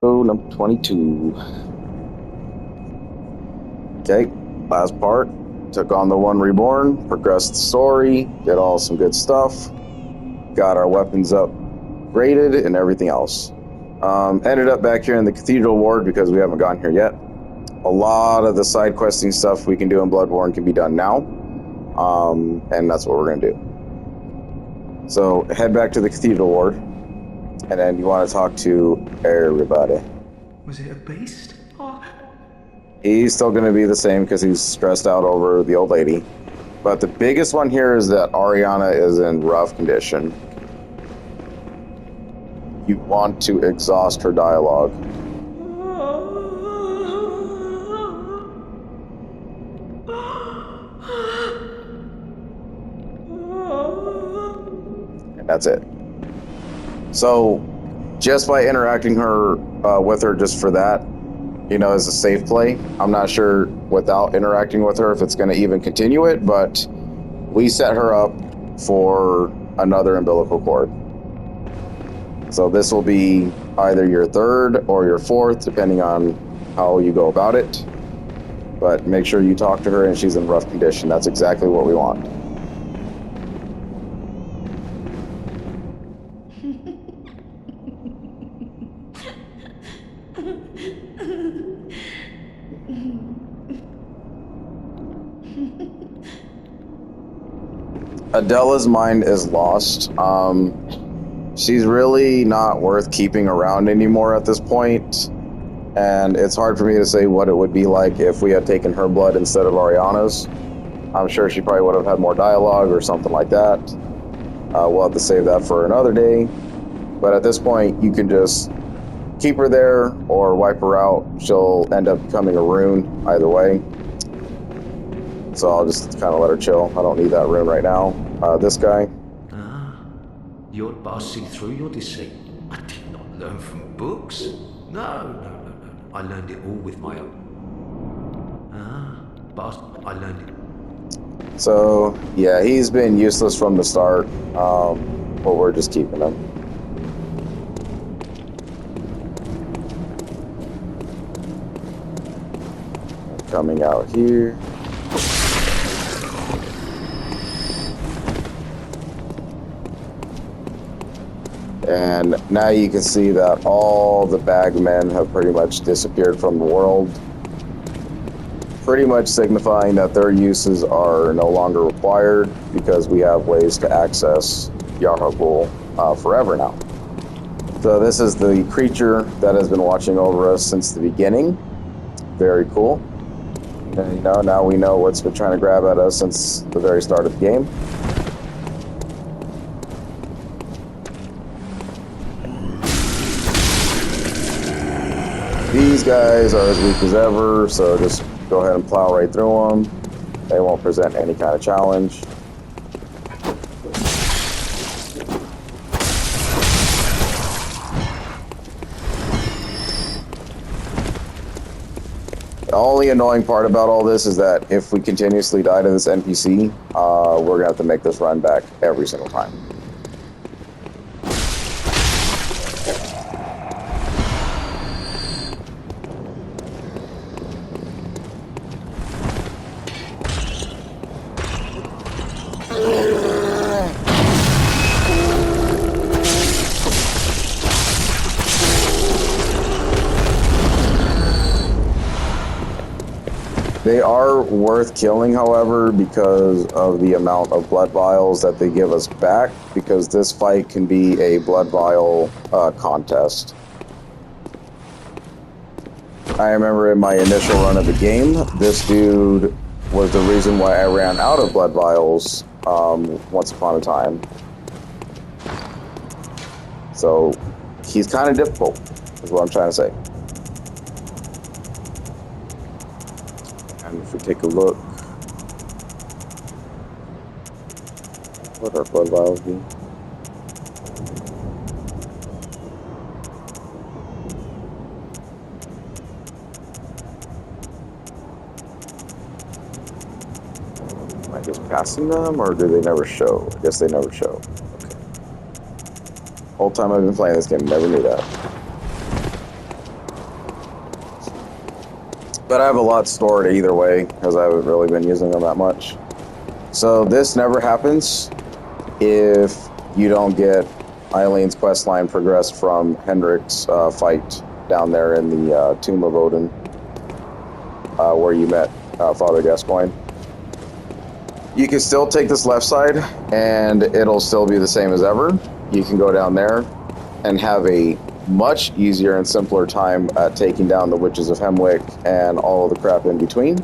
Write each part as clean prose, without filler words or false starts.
Oh, number 22. Okay, last part. Took on the one reborn, progressed the story, did all some good stuff, got our weapons upgraded and everything else. Ended up back here in the Cathedral Ward because we haven't gone here yet. A lot of the side questing stuff we can do in Bloodborne can be done now, and that's what we're going to do. So head back to the Cathedral Ward, and then you want to talk to everybody. Was it a beast? Oh. He's still going to be the same because he's stressed out over the old lady. But the biggest one here is that Ariana is in rough condition. You want to exhaust her dialogue. And that's it. So, just by interacting with her just for that, is a safe play. I'm not sure without interacting with her if it's going to even continue it, but we set her up for another umbilical cord. So this will be either your third or your fourth, depending on how you go about it. But make sure you talk to her and she's in rough condition. That's exactly what we want. Adela's mind is lost. She's really not worth keeping around anymore at this point, and it's hard for me to say what it would be like if we had taken her blood instead of Ariana's. I'm sure she probably would have had more dialogue or something like that. We'll have to save that for another day, but at this point you can just keep her there or wipe her out. She'll end up becoming a rune either way. So I'll just kind of let her chill. I don't need that rune right now. This guy. You're passing through your deceit. I did not learn from books. No. I learned it all with my own. But I learned it. So, yeah, he's been useless from the start. But we're just keeping him. Coming out here. And now you can see that all the bagmen have pretty much disappeared from the world, pretty much signifying that their uses are no longer required because we have ways to access Yarhagul forever now. So this is the creature that has been watching over us since the beginning. Very cool. And, now we know what's been trying to grab at us since the very start of the game. These guys are as weak as ever, so just go ahead and plow right through them. They won't present any kind of challenge. The only annoying part about all this is that if we continuously die to this NPC, we're going to have to make this run back every single time. They are worth killing, however, because of the amount of blood vials that they give us back, because this fight can be a blood vial contest. I remember in my initial run of the game, this dude was the reason why I ran out of blood vials once upon a time. So he's kind of difficult, is what I'm trying to say. And if we take a look, what our blood vials be? Am I just passing them, or do they never show? I guess they never show. Okay. Whole time I've been playing this game, never knew that. But I have a lot stored either way, because I haven't really been using them that much. So this never happens if you don't get Eileen's questline progressed from Hendrik's fight down there in the Tomb of Odin, where you met Father Gascoigne. You can still take this left side, and it'll still be the same as ever. You can go down there and have a much easier and simpler time at taking down the Witches of Hemwick and all of the crap in between,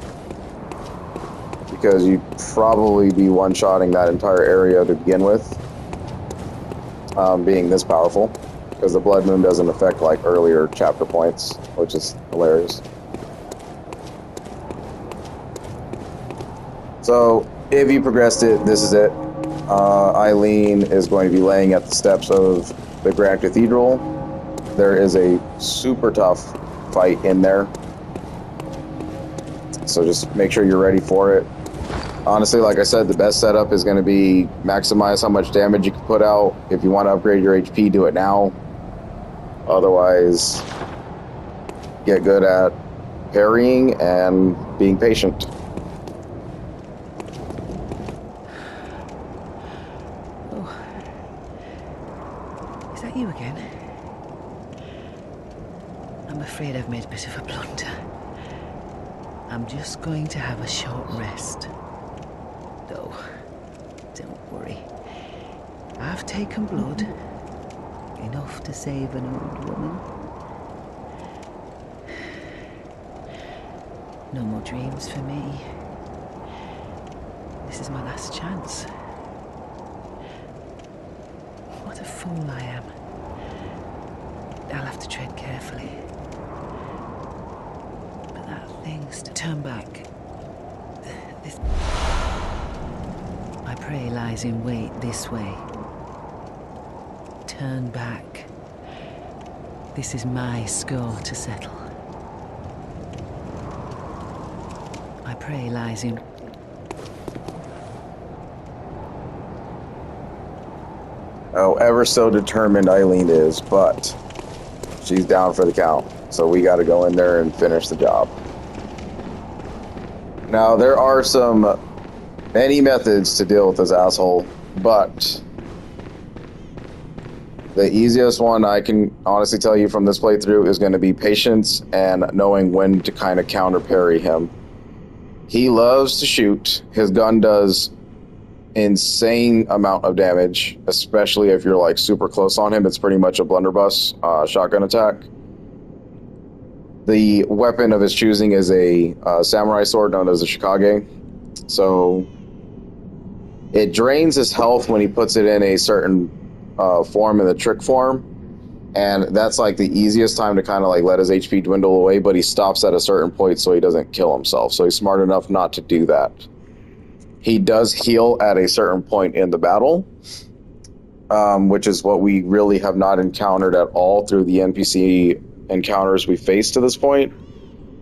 because you'd probably be one-shotting that entire area to begin with, being this powerful, because the Blood Moon doesn't affect like earlier chapter points, which is hilarious. So if you progressed it, this is it. Eileen is going to be laying at the steps of the Grand Cathedral. There is a super tough fight in there, so just make sure you're ready for it. Honestly, like I said, the best setup is going to be maximize how much damage you can put out. If you want to upgrade your HP, do it now. Otherwise, get good at parrying and being patient. Oh. Is that you again? I'm afraid I've made a bit of a blunder. I'm just going to have a short rest. Though, don't worry. I've taken blood. Enough to save an old woman. No more dreams for me. This is my last chance. What a fool I am. I'll have to tread carefully. But that thing's to turn back. This... My prey lies in wait this way. Turn back. This is my score to settle. My prey lies in... Oh, ever so determined Eileen is, but she's down for the count. So we got to go in there and finish the job. Now, there are many methods to deal with this asshole, but the easiest one I can honestly tell you from this playthrough is going to be patience and knowing when to kind of counter parry him. He loves to shoot. His gun does insane amount of damage, especially if you're like super close on him. It's pretty much a blunderbuss shotgun attack. The weapon of his choosing is a samurai sword known as a shikage. So it drains his health when he puts it in a certain form, in the trick form, and that's like the easiest time to kind of like let his HP dwindle away, but he stops at a certain point so he doesn't kill himself. So he's smart enough not to do that. He does heal at a certain point in the battle, which is what we really have not encountered at all through the NPC encounters we faced to this point.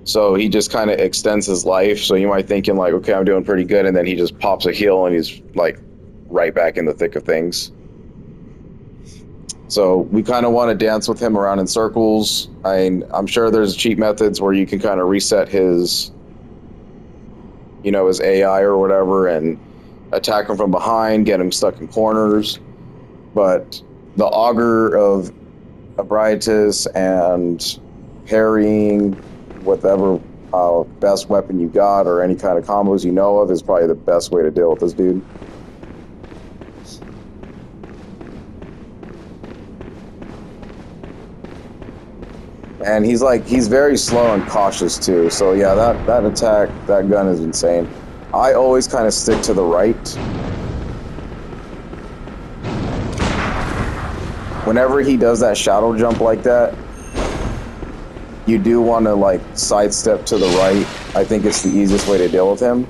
So he just kind of extends his life. So you might think in like, okay, I'm doing pretty good, and then he just pops a heal and he's like right back in the thick of things. So we kind of want to dance with him around in circles. I'm sure there's cheat methods where you can kind of reset his, his AI or whatever, and attack him from behind, get him stuck in corners. But the augur of Ebrietas and parrying, whatever best weapon you got or any kind of combos you know of, is probably the best way to deal with this dude. And he's very slow and cautious too. So yeah, that attack, that gun is insane. I always kind of stick to the right. Whenever he does that shadow jump like that, you do want to like sidestep to the right. I think it's the easiest way to deal with him.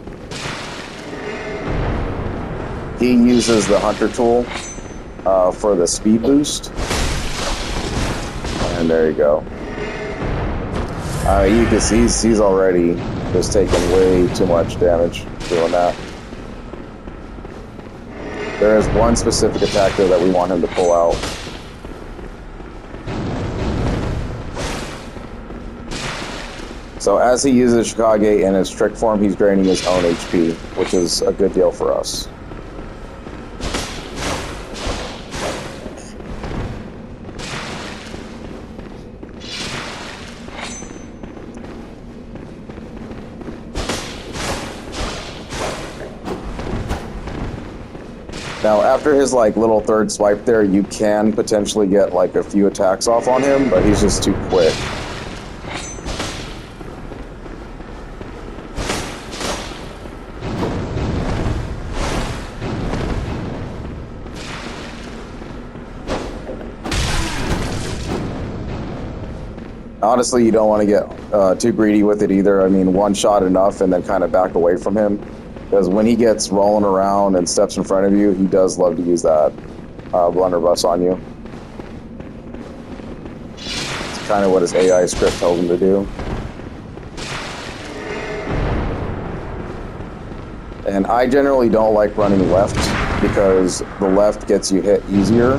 He uses the hunter tool for the speed boost. And there you go. You can see he's already just taking way too much damage doing that. There is one specific attack there that we want him to pull out. So as he uses Shikage in his trick form, he's draining his own HP, which is a good deal for us. Now, after his like little third swipe there, you can potentially get like a few attacks off on him, but he's just too quick. Honestly, you don't want to get too greedy with it either. I mean, one shot enough and then kind of back away from him. Because when he gets rolling around and steps in front of you, he does love to use that blunderbuss on you. It's kind of what his AI script tells him to do. And I generally don't like running left because the left gets you hit easier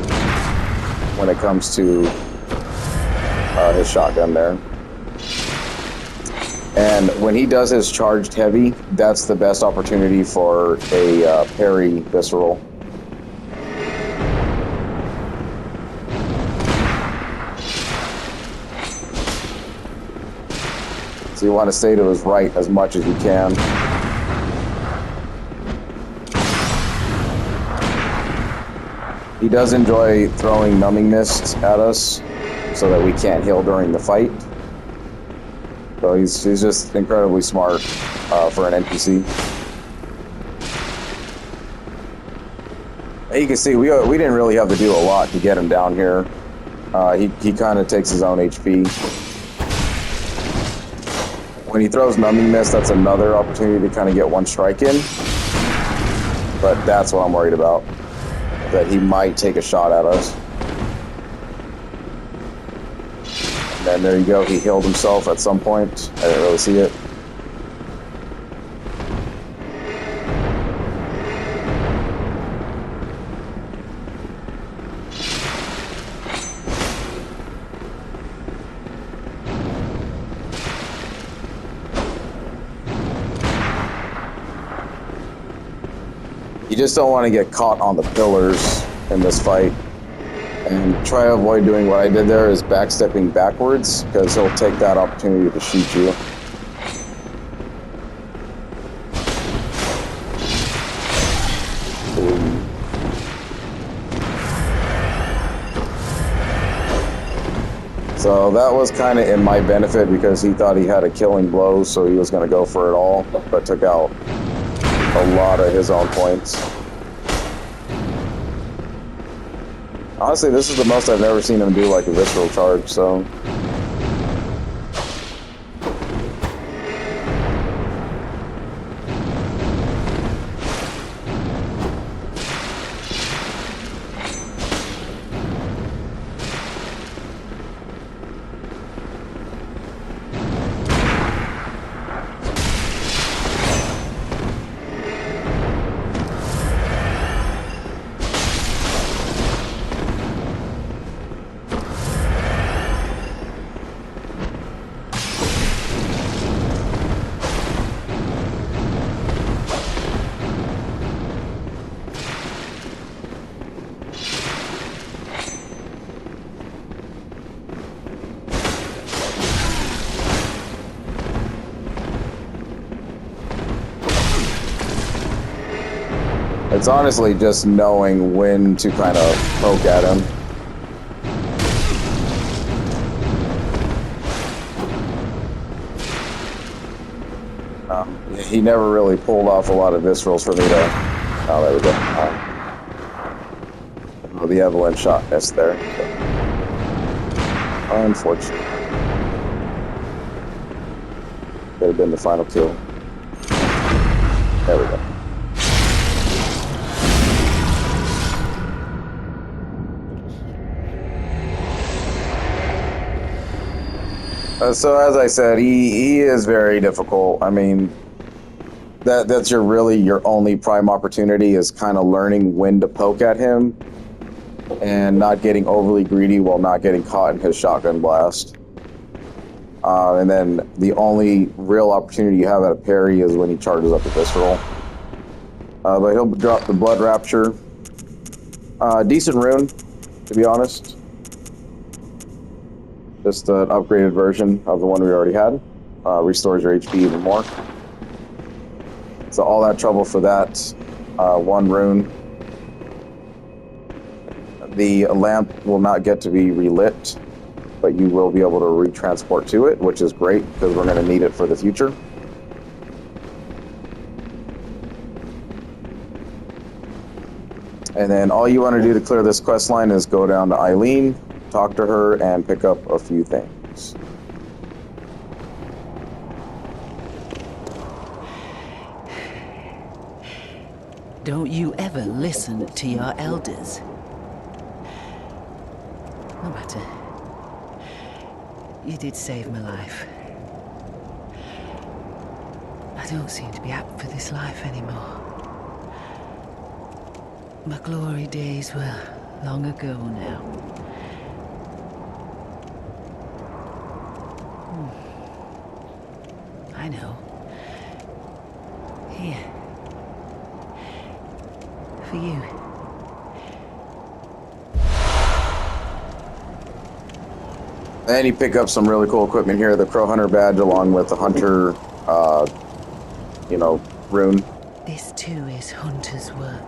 when it comes to his shotgun there. And when he does his charged heavy, that's the best opportunity for a parry visceral. So you want to stay to his right as much as you can. He does enjoy throwing numbing mist at us so that we can't heal during the fight. So he's just incredibly smart for an NPC. You can see we didn't really have to do a lot to get him down here. He kind of takes his own HP. When he throws numbing mist, that's another opportunity to kind of get one strike in. But that's what I'm worried about, that he might take a shot at us. And there you go, he healed himself at some point. I didn't really see it. You just don't want to get caught on the pillars in this fight. And try to avoid doing what I did there, is backstepping backwards, because he'll take that opportunity to shoot you. So that was kind of in my benefit because he thought he had a killing blow, so he was going to go for it all, but took out a lot of his own points. Honestly, this is the most I've ever seen him do like a visceral charge, so... It's honestly just knowing when to kind of poke at him. He never really pulled off a lot of viscerals for me to... Oh, there we go. Oh, the avalanche shot missed there. So. Unfortunate. Could have been the final kill. There we go. So as I said, he is very difficult. I mean, that's your only prime opportunity, is kind of learning when to poke at him and not getting overly greedy while not getting caught in his shotgun blast. And then the only real opportunity you have at a parry is when he charges up the visceral. But he'll drop the Blood Rapture. Decent rune, to be honest. Just an upgraded version of the one we already had. Restores your HP even more. So all that trouble for that one rune. The lamp will not get to be relit, but you will be able to retransport to it, which is great because we're going to need it for the future. And then all you want to do to clear this quest line is go down to Eileen, talk to her, and pick up a few things. Don't you ever listen to your elders. No matter. You did save my life. I don't seem to be apt for this life anymore. My glory days were long ago now. I know. Here. For you. And you pick up some really cool equipment here, the Crow Hunter badge along with the Hunter, rune. This too is Hunter's work.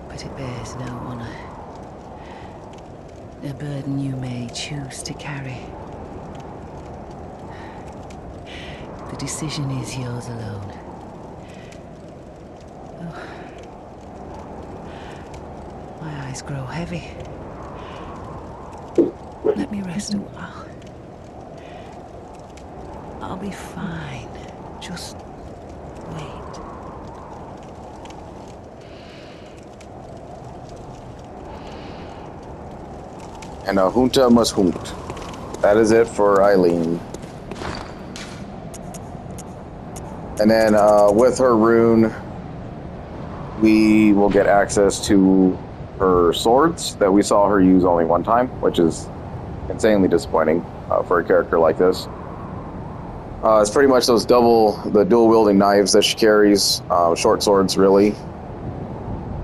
But it bears no honor. A burden you may choose to carry. The decision is yours alone. Oh. My eyes grow heavy. Let me rest a while. I'll be fine. Just wait. And a junta must hunt. That is it for Eileen. And then with her rune, we will get access to her swords that we saw her use only one time, which is insanely disappointing for a character like this. It's pretty much the dual wielding knives that she carries, short swords really.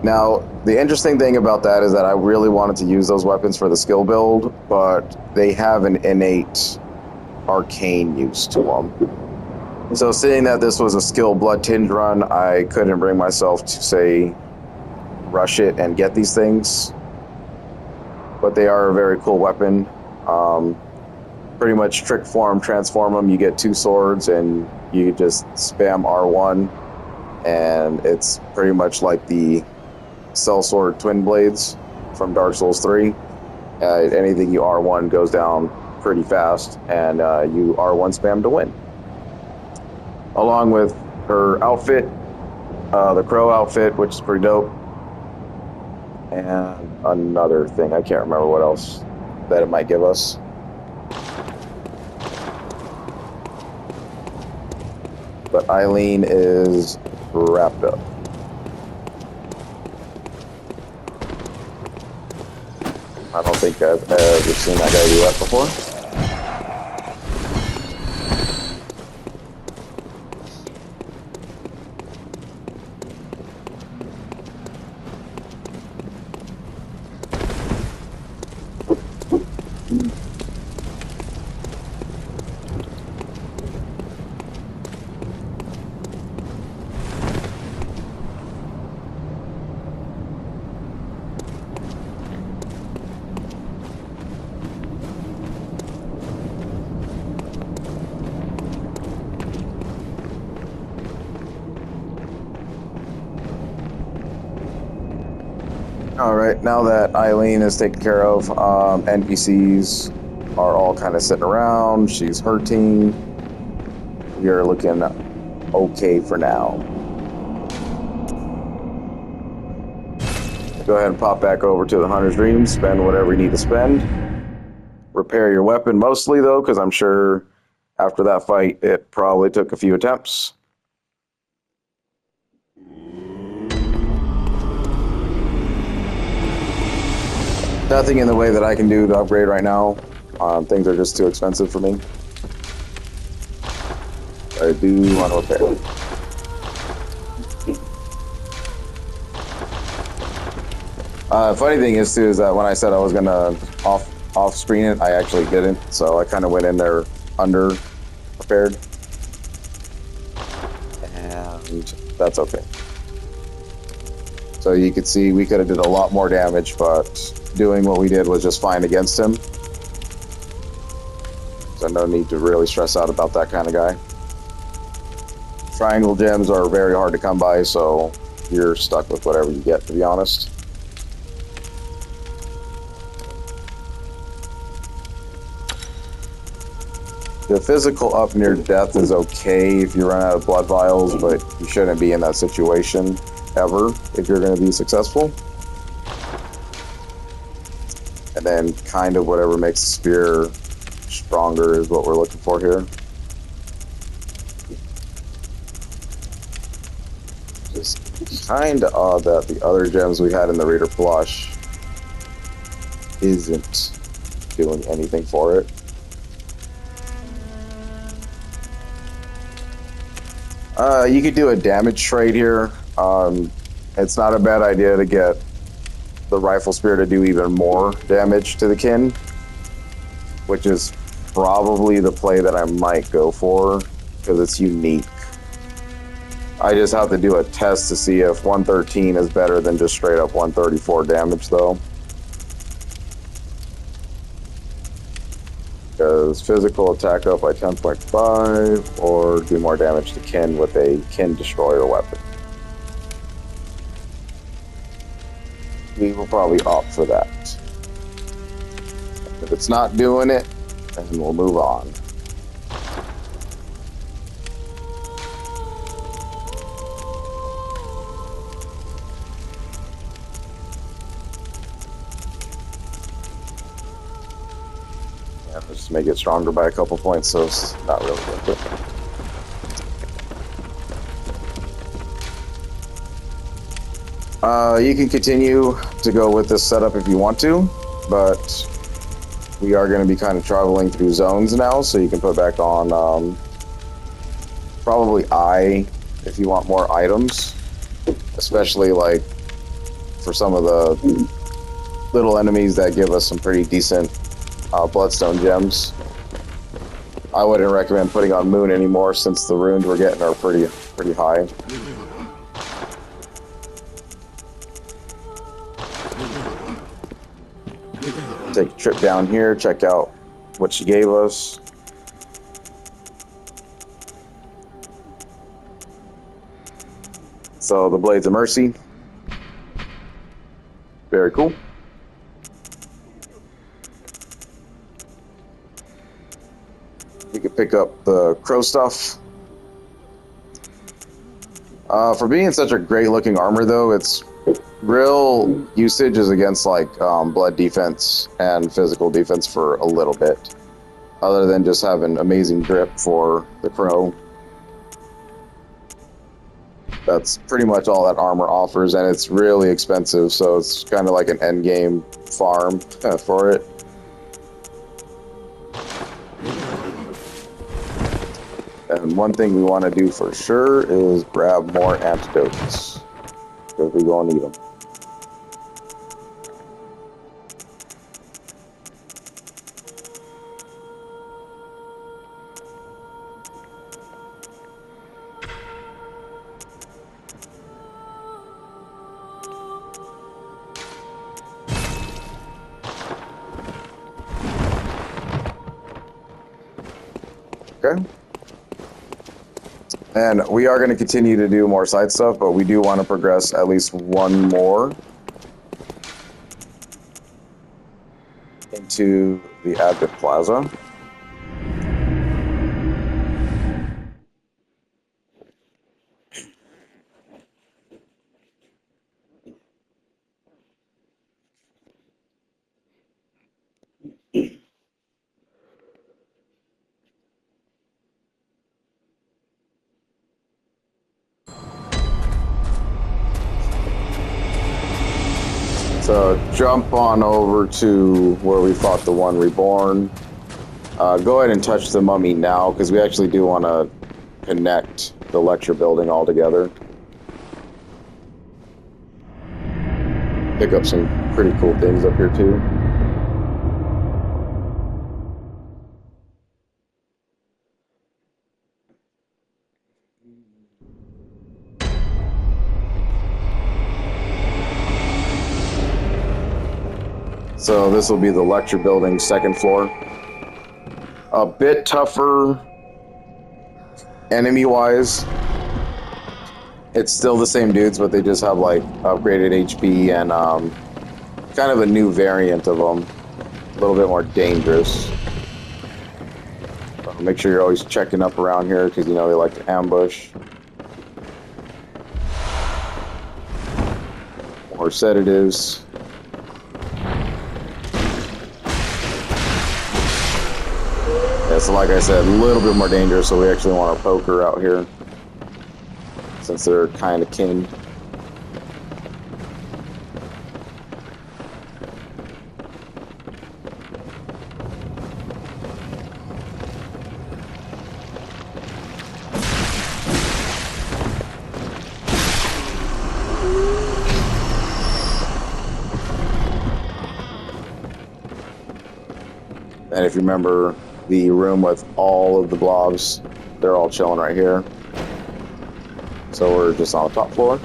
Now, the interesting thing about that is that I really wanted to use those weapons for the skill build, but they have an innate arcane use to them. So seeing that this was a skill blood tinge run, I couldn't bring myself to say rush it and get these things. But they are a very cool weapon. Pretty much trick form, transform them, you get two swords and you just spam R1 and it's pretty much like the Sellsword Twin Blades from Dark Souls 3. Anything you R1 goes down pretty fast and you R1 spam to win. Along with her outfit, the Crow outfit, which is pretty dope. And another thing, I can't remember what else that it might give us. But Eileen is wrapped up. I don't think I've ever seen that guy do that before. Alright, now that Eileen is taken care of, NPCs are all kind of sitting around. She's hurting. You're looking okay for now. Go ahead and pop back over to the Hunter's Dream. Spend whatever you need to spend. Repair your weapon mostly, though, because I'm sure after that fight, it probably took a few attempts. Nothing in the way that I can do to upgrade right now. Things are just too expensive for me. I do want to repair. Funny thing is too is that when I said I was gonna off screen it, I actually didn't. So I kind of went in there under prepared, and that's okay. So you could see we could have did a lot more damage, but doing what we did was just fine against him. So no need to really stress out about that kind of guy. Triangle gems are very hard to come by, so you're stuck with whatever you get, to be honest. The physical up near death is okay if you run out of blood vials, but you shouldn't be in that situation ever if you're going to be successful. And then kind of whatever makes the spear stronger is what we're looking for here. Just kind of odd that the other gems we had in the Reader Plush isn't doing anything for it. You could do a damage trade here. It's not a bad idea to get the rifle spear to do even more damage to the kin, which is probably the play that I might go for because it's unique. I just have to do a test to see if 113 is better than just straight up 134 damage though. Because physical attack up by 10.5 or do more damage to kin with a kin destroyer weapon. We will probably opt for that. If it's not doing it, then we'll move on. Yeah, just make it stronger by a couple points, so it's not really worth it. You can continue to go with this setup if you want to, but we are going to be kind of traveling through zones now, so you can put back on probably I if you want more items, especially like for some of the little enemies that give us some pretty decent bloodstone gems. I wouldn't recommend putting on Moon anymore since the runes we're getting are pretty high. Take a trip down here, check out what she gave us. So the Blades of Mercy. Very cool. You can pick up the crow stuff. For being such a great looking armor though, it's real usage is against like blood defense and physical defense for a little bit, other than just having amazing grip for the crow. That's pretty much all that armor offers, and it's really expensive, so it's kind of like an end game farm for it. And one thing we want to do for sure is grab more antidotes, because we're going to need them. Okay. And we are going to continue to do more side stuff, but we do want to progress at least one more into the Advent Plaza. So jump on over to where we fought the one reborn. Go ahead and touch the mummy now, because we actually do want to connect the lecture building all together. Pick up some pretty cool things up here too. So this will be the lecture building, second floor. A bit tougher enemy-wise. It's still the same dudes, but they just have like upgraded HP and kind of a new variant of them. A little bit more dangerous. So make sure you're always checking up around here, because you know they like to ambush. More sedatives. Yeah, so like I said, a little bit more dangerous, so we actually want a poker out here, since they're kind of kin. And if you remember the room with all of the blobs, they're all chilling right here. So we're just on the top floor.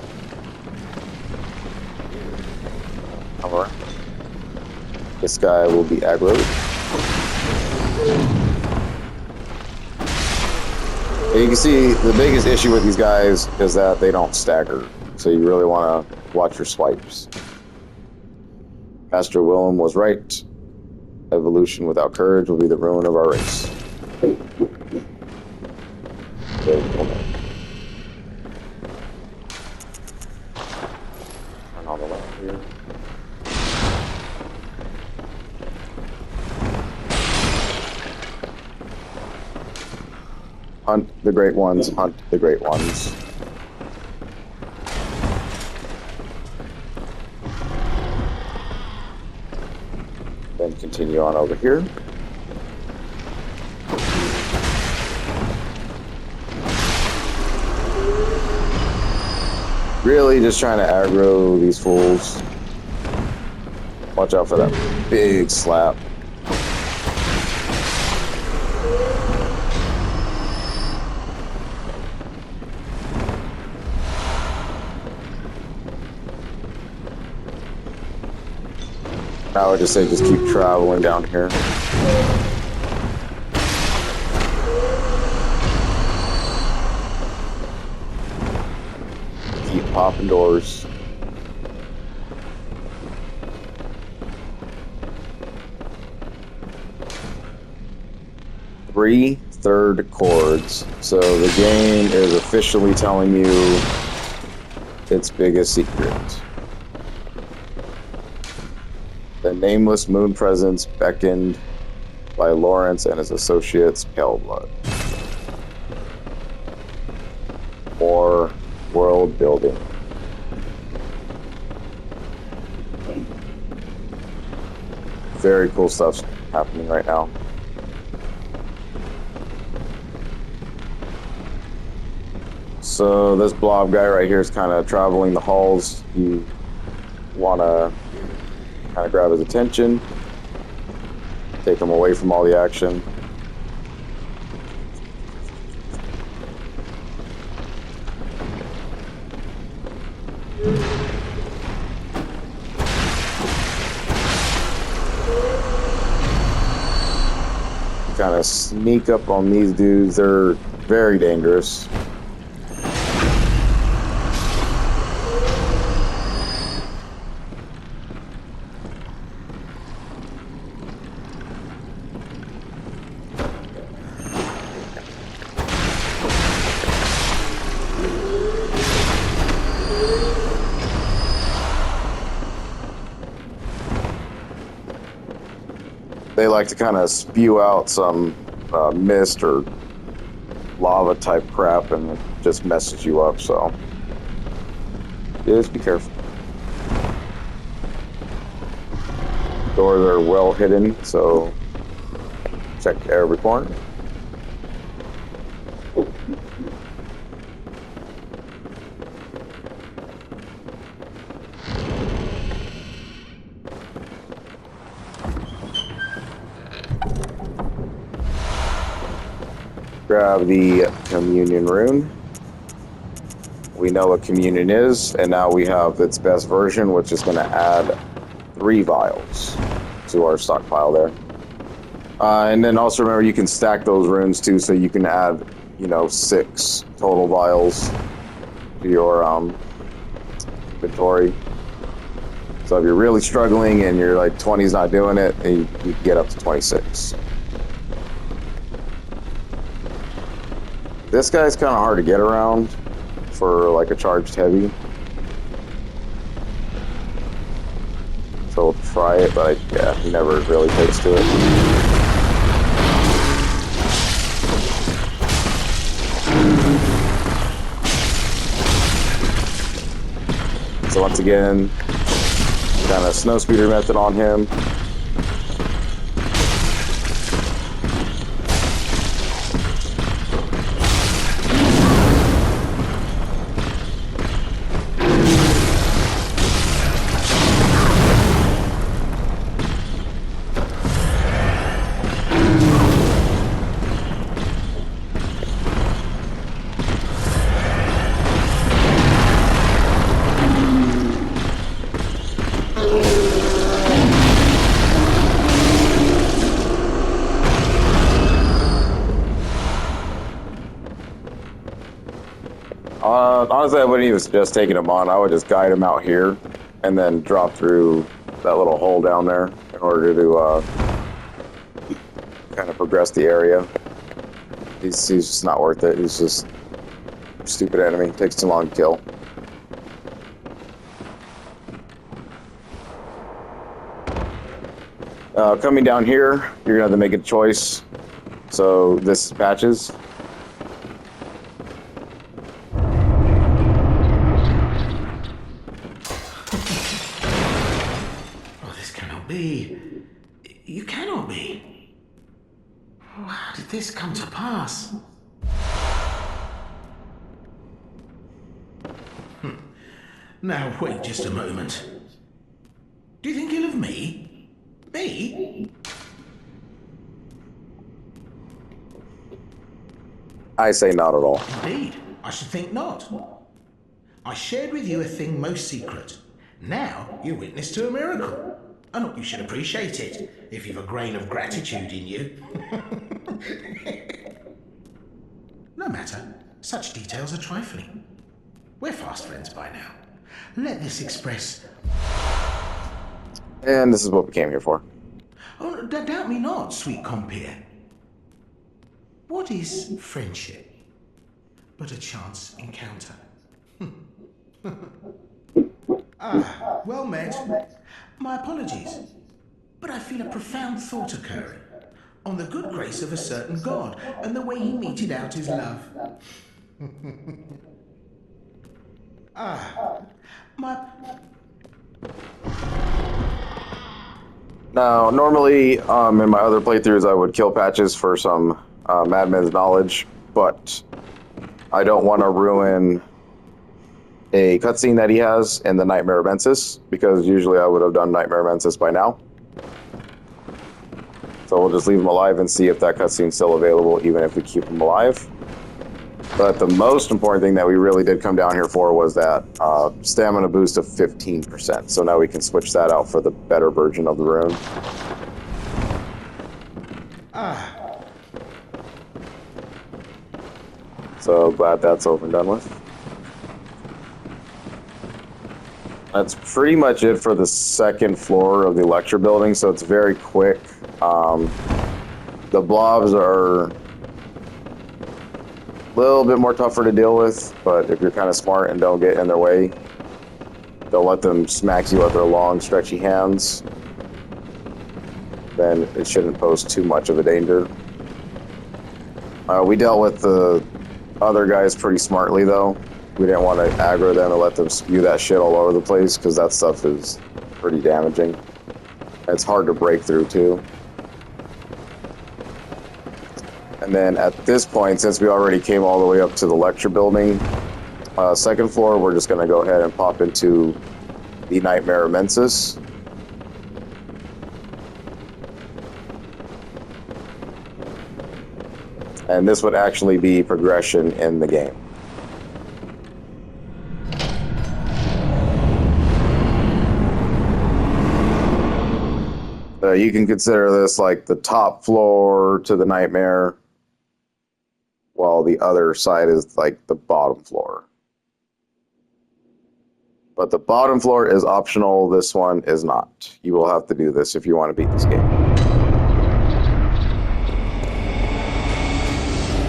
Come around. This guy will be aggroed. And you can see the biggest issue with these guys is that they don't stagger. So you really want to watch your swipes. Master Willem was right. Evolution without courage will be the ruin of our race. Okay, turn on the left here. Hunt the great ones, hunt the great ones. Then continue on over here. Really just trying to aggro these fools. Watch out for that big slap. I would just say just keep traveling down here. Keep popping doors. Three third chords. So the game is officially telling you its biggest secret. The nameless moon presence beckoned by Lawrence and his associates, Pale Blood. More world building. Very cool stuff happening right now. So this blob guy right here is kind of traveling the halls. You want to kind of grab his attention, take him away from all the action. Kind of sneak up on these dudes. They're very dangerous. They like to kind of spew out some mist or lava type crap and it just messes you up, so just be careful. Doors are well hidden, so Check every corner. Grab the communion rune. We know what communion is, and now we have its best version, which is going to add 3 vials to our stockpile there. And then also remember, you can stack those runes too, so you can add, 6 total vials to your inventory. So if you're really struggling and you're like 20's not doing it, you can get up to 26. This guy's kind of hard to get around for like a charged heavy. So we'll try it, but yeah, he never really takes to it. So once again, kind of snow speeder method on him. Honestly, I wouldn't even suggest taking him on. I would just guide him out here and then drop through that little hole down there in order to kind of progress the area. He's just not worth it. He's just a stupid enemy. Takes too long to kill. Coming down here, you're going to have to make a choice. So this is Patches. You cannot be. How did this come to pass? Now, wait just a moment. Do you think ill of me? Me? I say not at all. Indeed, I should think not. I shared with you a thing most secret. Now, you're witness to a miracle. I hope you should appreciate it, if you've a grain of gratitude in you. No matter, such details are trifling. We're fast friends by now. Let this express... And this is what we came here for. Oh, doubt me not, sweet compeer. What is friendship but a chance encounter? Well met. My apologies, but I feel a profound thought occurring on the good grace of a certain god and the way he meted out his love. Now, normally, in my other playthroughs, I would kill Patches for some Madman's knowledge, but I don't want to ruin a cutscene that he has in the Nightmare of Mensis, because usually I would have done Nightmare of Mensis by now. So we'll just leave him alive and see if that cutscene's still available, even if we keep him alive. But the most important thing that we really did come down here for was that stamina boost of 15%. So now we can switch that out for the better version of the rune. So glad that's over and done with. That's pretty much it for the second floor of the lecture building, so it's very quick. The blobs are a little bit more tougher to deal with, but if you're kind of smart and don't get in their way, they'll let them smack you with their long, stretchy hands. Then it shouldn't pose too much of a danger. We dealt with the other guys pretty smartly, though. We didn't want to aggro them and let them spew that shit all over the place, because that stuff is pretty damaging. It's hard to break through, too. And then at this point, since we already came all the way up to the lecture building, second floor, we're just going to go ahead and pop into the Nightmare Immensis. And this would actually be progression in the game. You can consider this like the top floor to the Nightmare, while the other side is like the bottom floor. But the bottom floor is optional. This one is not. You will have to do this if you want to beat this game.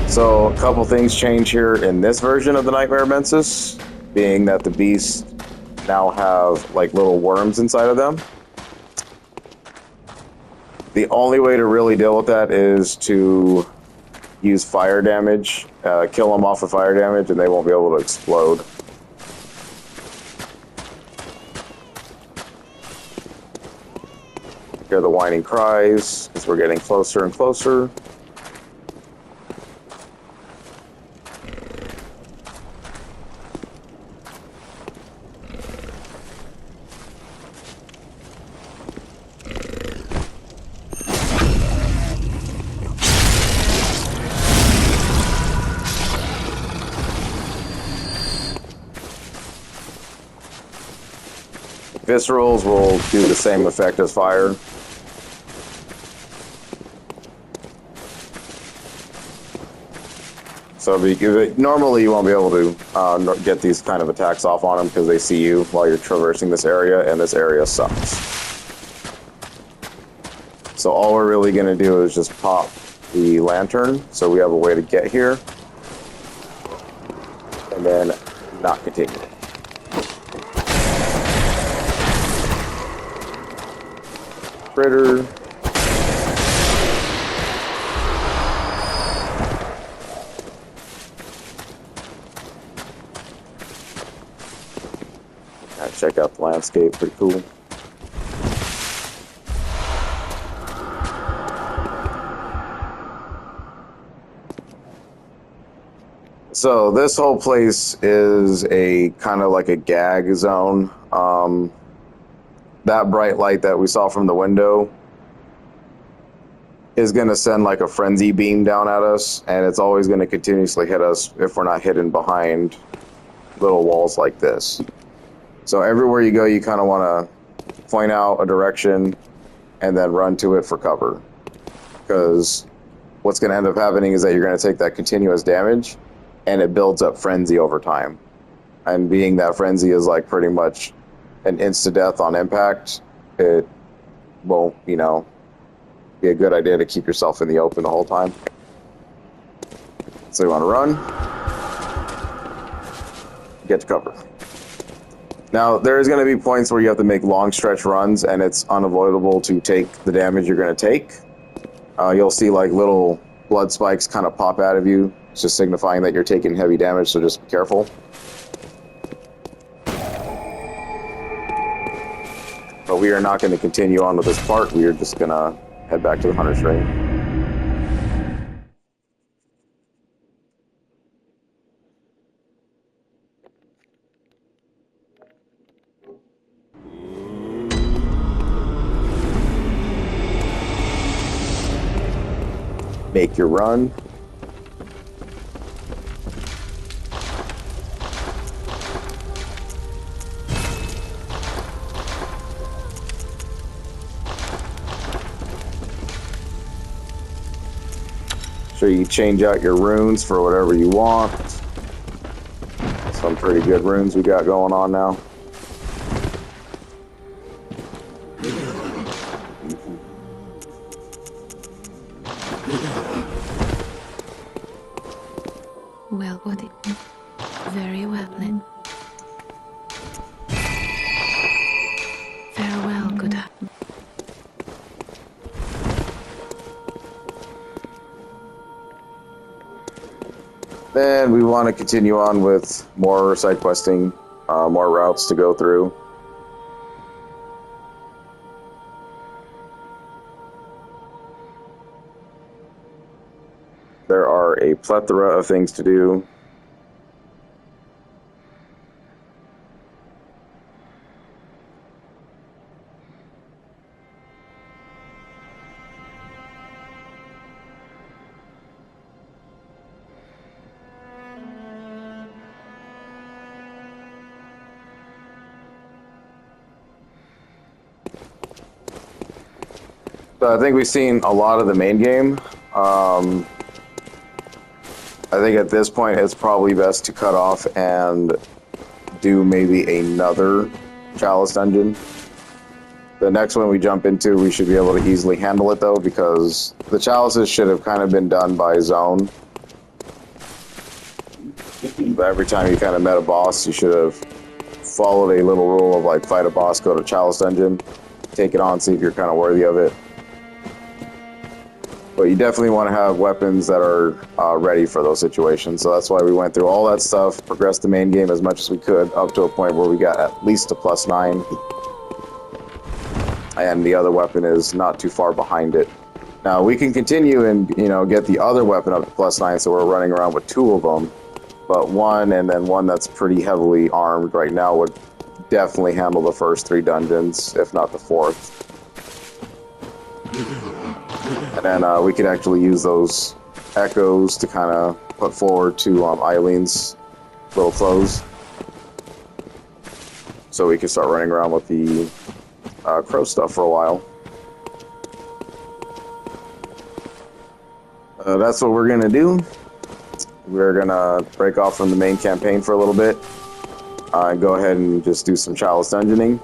So a couple things change here in this version of the Nightmare Immensis, being that the beasts now have like little worms inside of them. The only way to really deal with that is to use fire damage, kill them off with fire damage, and they won't be able to explode. Hear the whining cries as we're getting closer and closer. Viscerals will do the same effect as fire. So normally you won't be able to get these kind of attacks off on them because they see you while you're traversing this area, and this area sucks. So all we're really going to do is just pop the lantern so we have a way to get here, and then not continue. Critter. Check out the landscape, pretty cool. So this whole place is a kind of like a gag zone. That bright light that we saw from the window is going to send like a frenzy beam down at us, and it's always going to continuously hit us if we're not hidden behind little walls like this. So everywhere you go, you kind of want to point out a direction and then run to it for cover. Because what's going to end up happening is that you're going to take that continuous damage, and it builds up frenzy over time. And being that frenzy is like pretty much an insta-death on impact, it won't, be a good idea to keep yourself in the open the whole time. So you want to run, get to cover. Now, there's going to be points where you have to make long stretch runs, and it's unavoidable to take the damage you're going to take. You'll see like little blood spikes kind of pop out of you. It's just signifying that you're taking heavy damage, so just be careful. But we are not going to continue on with this part. We are just going to head back to the Hunter's Ring. Make your run. So you change out your runes for whatever you want. Some pretty good runes we got going on now. Well, what it... Very well, then. Farewell, good heart. Then we want to continue on with more side questing, more routes to go through. a plethora of things to do. So I think we've seen a lot of the main game. I think at this point it's probably best to cut off and do maybe another Chalice dungeon. The next one we jump into, we should be able to easily handle it though, because the Chalices should have kind of been done by zone. But every time you kind of met a boss, you should have followed a little rule of like fight a boss, go to Chalice dungeon, take it on, see if you're kind of worthy of it. But you definitely want to have weapons that are ready for those situations. So that's why we went through all that stuff, progressed the main game as much as we could, up to a point where we got at least a +9. And the other weapon is not too far behind it. Now we can continue and, you know, get the other weapon up to +9, so we're running around with 2 of them. But one, and then one that's pretty heavily armed right now, would definitely handle the first 3 dungeons, if not the 4th. And then we could actually use those echoes to kind of put forward to Eileen's little clothes. So we could start running around with the crow stuff for a while. That's what we're going to do. We're going to break off from the main campaign for a little bit. And go ahead and just do some Chalice dungeoning.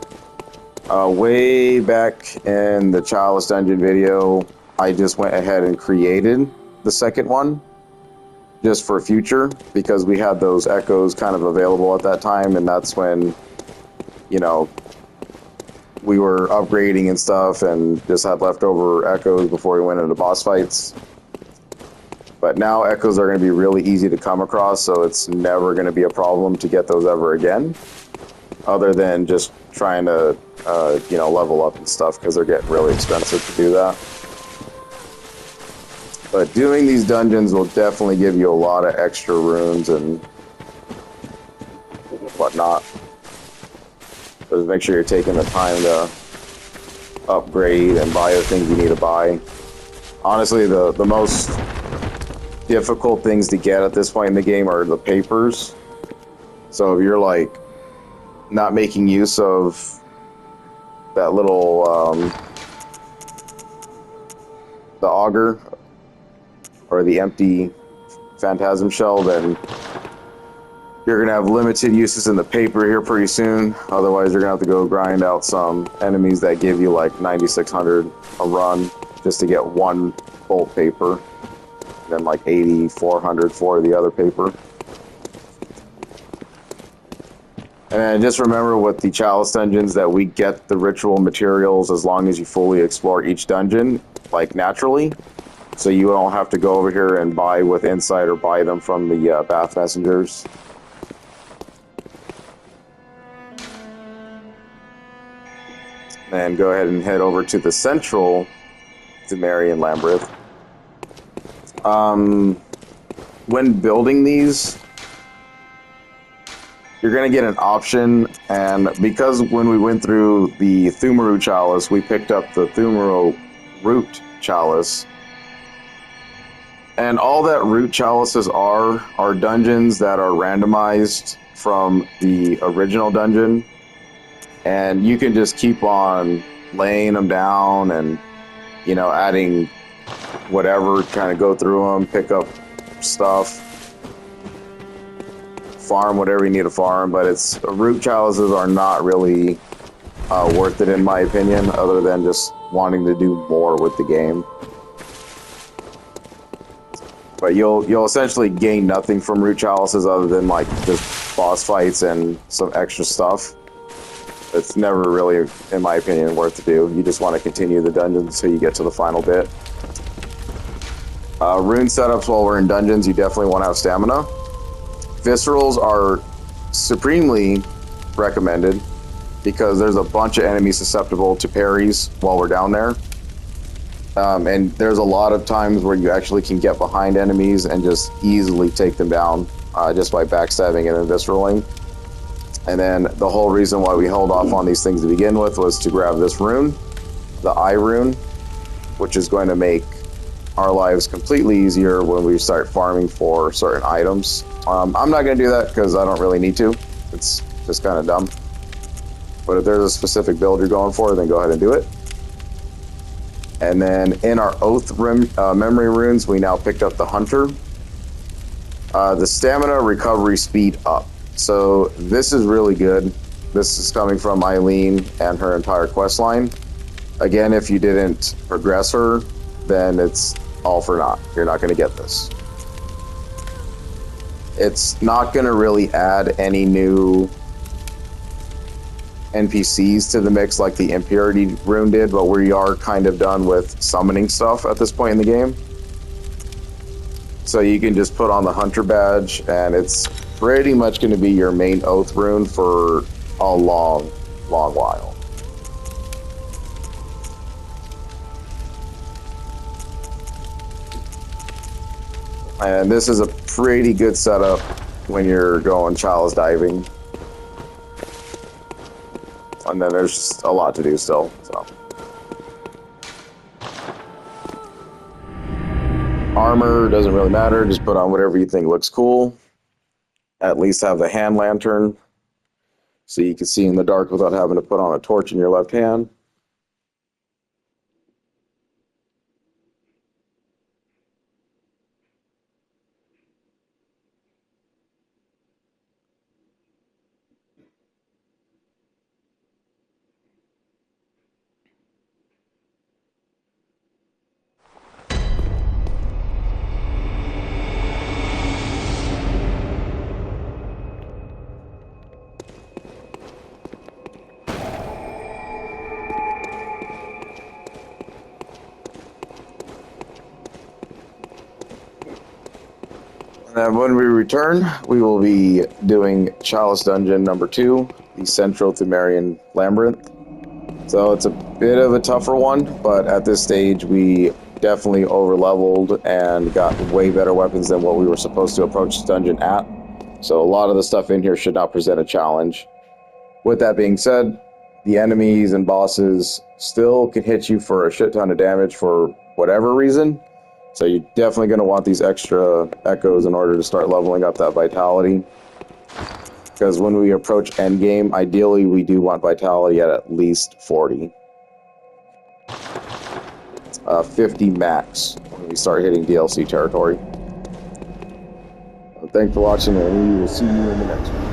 Way back in the Chalice dungeon video, I just went ahead and created the second one just for future, because we had those echoes kind of available at that time, and that's when, you know, we were upgrading and stuff and just had leftover echoes before we went into boss fights. But now echoes are going to be really easy to come across, so it's never going to be a problem to get those ever again, other than just trying to you know, level up and stuff, because they're getting really expensive to do that. But doing these dungeons will definitely give you a lot of extra runes and whatnot. So just make sure you're taking the time to upgrade and buy the things you need to buy. Honestly, the most difficult things to get at this point in the game are the papers. So if you're like not making use of that little the auger or the empty phantasm shell, then you're gonna have limited uses in the paper here pretty soon. Otherwise you're gonna have to go grind out some enemies that give you like 9600 a run just to get 1 bolt paper, and then like 8400 for the other paper. And just remember with the Chalice dungeons that we get the ritual materials as long as you fully explore each dungeon, like naturally. So you don't have to go over here and buy with Insight or buy them from the Bath Messengers. And go ahead and head over to the central Marian Labyrinth. When building these, you're going to get an option, and because when we went through the Thumaru Chalice, we picked up the Thumaru Root Chalice. And all that Root Chalices are dungeons that are randomized from the original dungeon. And you can just keep on laying them down and, you know, adding whatever, trying to go through them, pick up stuff, farm whatever you need to farm. But it's Root Chalices are not really worth it in my opinion, other than just wanting to do more with the game. But you'll essentially gain nothing from Root Chalices other than like just boss fights and some extra stuff. It's never really, in my opinion, worth to do. You just want to continue the dungeons until you get to the final bit. Rune setups while we're in dungeons, you definitely want to have stamina. Viscerals are supremely recommended because there's a bunch of enemies susceptible to parries while we're down there. And there's a lot of times where you actually can get behind enemies and just easily take them down just by backstabbing and visceraling. And then the whole reason why we held off on these things to begin with was to grab this rune, the eye rune, which is going to make our lives completely easier when we start farming for certain items. I'm not going to do that because I don't really need to. It's just kind of dumb. But if there's a specific build you're going for, then go ahead and do it. And then in our Oath memory runes, we now picked up the Hunter. The stamina recovery speed up. So this is really good. This is coming from Eileen and her entire quest line. Again, if you didn't progress her, then it's all for naught. You're not going to get this. It's not going to really add any new NPCs to the mix like the Impurity rune did, but we are kind of done with summoning stuff at this point in the game. So you can just put on the Hunter badge, and it's pretty much going to be your main Oath rune for a long, long while. And this is a pretty good setup when you're going chalice diving. And then there's just a lot to do still, so. Armor doesn't really matter, just put on whatever you think looks cool. At least have the hand lantern, so you can see in the dark without having to put on a torch in your left hand. And when we return, we will be doing Chalice Dungeon number 2, the Central Thumerian Labyrinth. So it's a bit of a tougher one, but at this stage we definitely over-leveled and got way better weapons than what we were supposed to approach the dungeon at. So a lot of the stuff in here should not present a challenge. With that being said, the enemies and bosses still can hit you for a shit ton of damage for whatever reason. So you're definitely going to want these extra echoes in order to start leveling up that vitality. Because when we approach endgame, ideally we do want vitality at least 40. 50 max when we start hitting DLC territory. Thanks for watching, and we will see you in the next one.